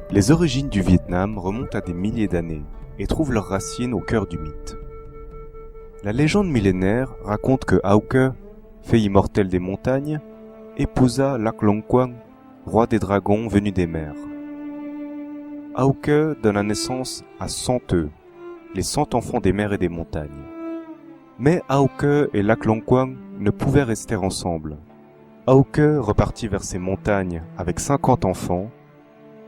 Les origines du Vietnam remontent à des milliers d'années et trouvent leurs racines au cœur du mythe. La légende millénaire raconte que Auke, fée immortelle des montagnes, épousa Lac Long Quang, roi des dragons venu des mers. Auke donna naissance à 100 œufs, les 100 enfants des mers et des montagnes. Mais Auke et Lac Long Quang ne pouvaient rester ensemble. Auke repartit vers ses montagnes avec 50 enfants,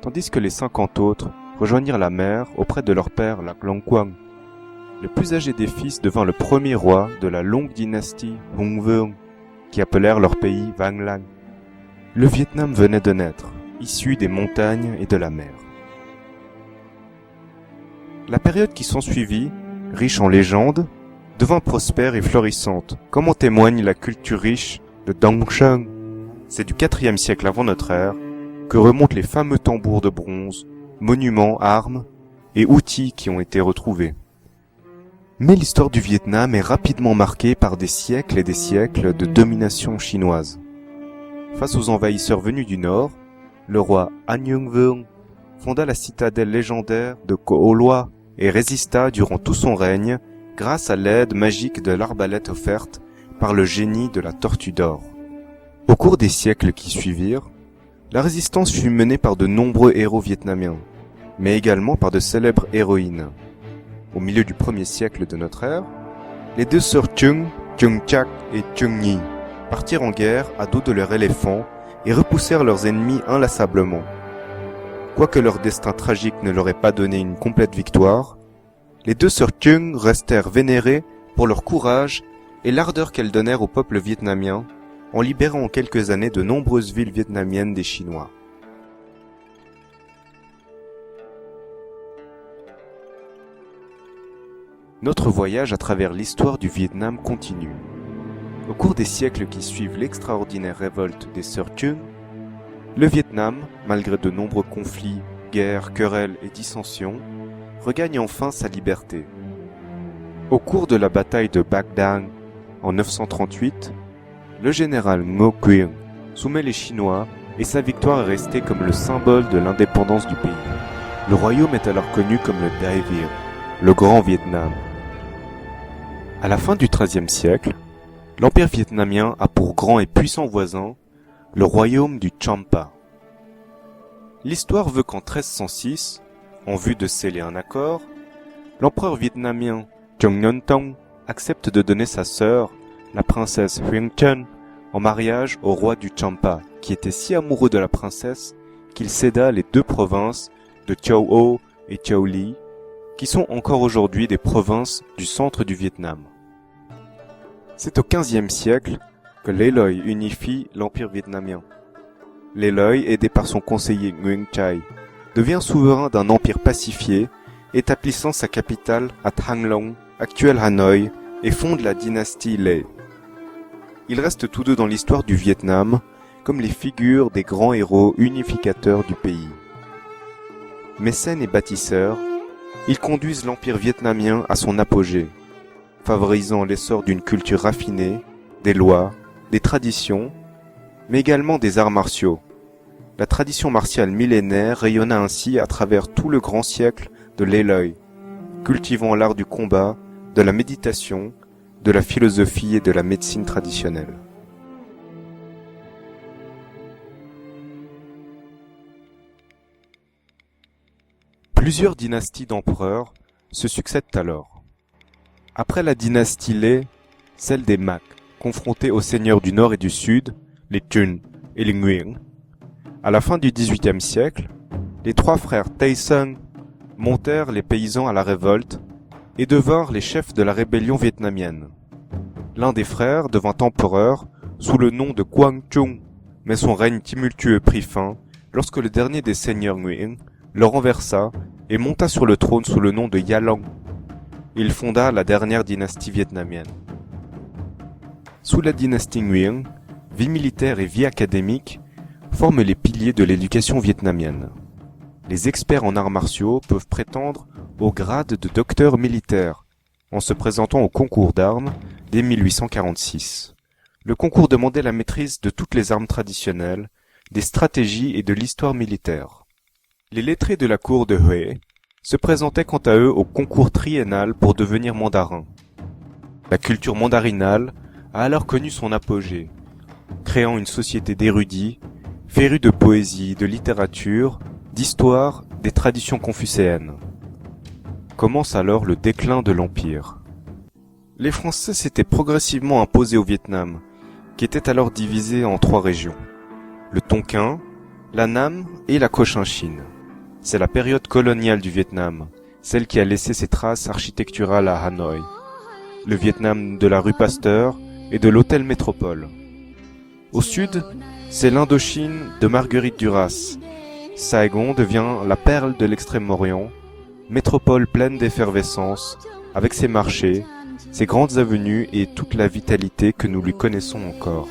tandis que les 50 autres rejoignirent la mer auprès de leur père Lac Long Quang. Le plus âgé des fils devint le premier roi de la longue dynastie Hung Vuong, qui appelèrent leur pays Vang Lang. Le Vietnam venait de naître, issu des montagnes et de la mer. La période qui s'ensuivit, riche en légendes, devint prospère et florissante, comme en témoigne la culture riche de Dongsheng. C'est du IVe siècle avant notre ère que remontent les fameux tambours de bronze, monuments, armes et outils qui ont été retrouvés. Mais l'histoire du Vietnam est rapidement marquée par des siècles et des siècles de domination chinoise. Face aux envahisseurs venus du nord, le roi An Nhung Vuong fonda la citadelle légendaire de Co Loi et résista durant tout son règne grâce à l'aide magique de l'arbalète offerte par le génie de la tortue d'or. Au cours des siècles qui suivirent, la résistance fut menée par de nombreux héros vietnamiens, mais également par de célèbres héroïnes. Au milieu du 1er siècle de notre ère, les deux sœurs Chung, Chung Chak et Chung Nhi partirent en guerre à dos de leur éléphant et repoussèrent leurs ennemis inlassablement. Quoique leur destin tragique ne leur ait pas donné une complète victoire, les deux sœurs Chung restèrent vénérées pour leur courage et l'ardeur qu'elles donnèrent au peuple vietnamien en libérant en quelques années de nombreuses villes vietnamiennes des Chinois. Notre voyage à travers l'histoire du Vietnam continue. Au cours des siècles qui suivent l'extraordinaire révolte des sœurs Chung, le Vietnam, malgré de nombreux conflits, guerres, querelles et dissensions, regagne enfin sa liberté. Au cours de la bataille de Bac Dang en 938, le général Ngo Quyen soumet les Chinois et sa victoire est restée comme le symbole de l'indépendance du pays. Le royaume est alors connu comme le Dai Viet, le Grand Vietnam. À la fin du XIIIe siècle, l'Empire vietnamien a pour grand et puissant voisin le royaume du Champa. L'histoire veut qu'en 1306, en vue de sceller un accord, l'empereur vietnamien Trong Ngon Tong accepte de donner sa sœur, la princesse Huyen Chun, en mariage au roi du Champa, qui était si amoureux de la princesse qu'il céda les 2 provinces de Châu Ô et Châu Li, qui sont encore aujourd'hui des provinces du centre du Vietnam. C'est au XVe siècle que Lê Lợi unifie l'empire vietnamien. Lê Lợi, aidé par son conseiller Nguyen Chai, devient souverain d'un empire pacifié, établissant sa capitale à Thang Long, actuelle Hanoï, et fonde la dynastie Lê. Ils restent tous deux dans l'histoire du Vietnam comme les figures des grands héros unificateurs du pays. Mécènes et bâtisseurs, ils conduisent l'empire vietnamien à son apogée, favorisant l'essor d'une culture raffinée, des lois, des traditions, mais également des arts martiaux. La tradition martiale millénaire rayonna ainsi à travers tout le grand siècle de Lê Lợi, cultivant l'art du combat, de la méditation, de la philosophie et de la médecine traditionnelle. Plusieurs dynasties d'empereurs se succèdent alors. Après la dynastie Lê, celle des Mac, confrontée aux seigneurs du nord et du sud, les Chun et les Nguyen. À la fin du XVIIIe siècle, les 3 frères Tay Son montèrent les paysans à la révolte et devinrent les chefs de la rébellion vietnamienne. L'un des frères devint empereur sous le nom de Quang Trung, mais son règne tumultueux prit fin lorsque le dernier des seigneurs Nguyen le renversa et monta sur le trône sous le nom de Yalang. Il fonda la dernière dynastie vietnamienne. Sous la dynastie Nguyen, vie militaire et vie académique forment les piliers de l'éducation vietnamienne. Les experts en arts martiaux peuvent prétendre au grade de docteur militaire en se présentant au concours d'armes dès 1846. Le concours demandait la maîtrise de toutes les armes traditionnelles, des stratégies et de l'histoire militaire. Les lettrés de la cour de Hué se présentaient quant à eux au concours triennal pour devenir mandarins. La culture mandarinale a alors connu son apogée, créant une société d'érudits, férus de poésie, de littérature, d'histoire, des traditions confucéennes. Commence alors le déclin de l'Empire. Les Français s'étaient progressivement imposés au Vietnam, qui était alors divisé en 3 régions. Le Tonkin, la Nam et la Cochinchine. C'est la période coloniale du Vietnam, celle qui a laissé ses traces architecturales à Hanoï. Le Vietnam de la rue Pasteur et de l'hôtel Métropole. Au sud, c'est l'Indochine de Marguerite Duras. Saigon devient la perle de l'Extrême-Orient, métropole pleine d'effervescence, avec ses marchés, ses grandes avenues et toute la vitalité que nous lui connaissons encore.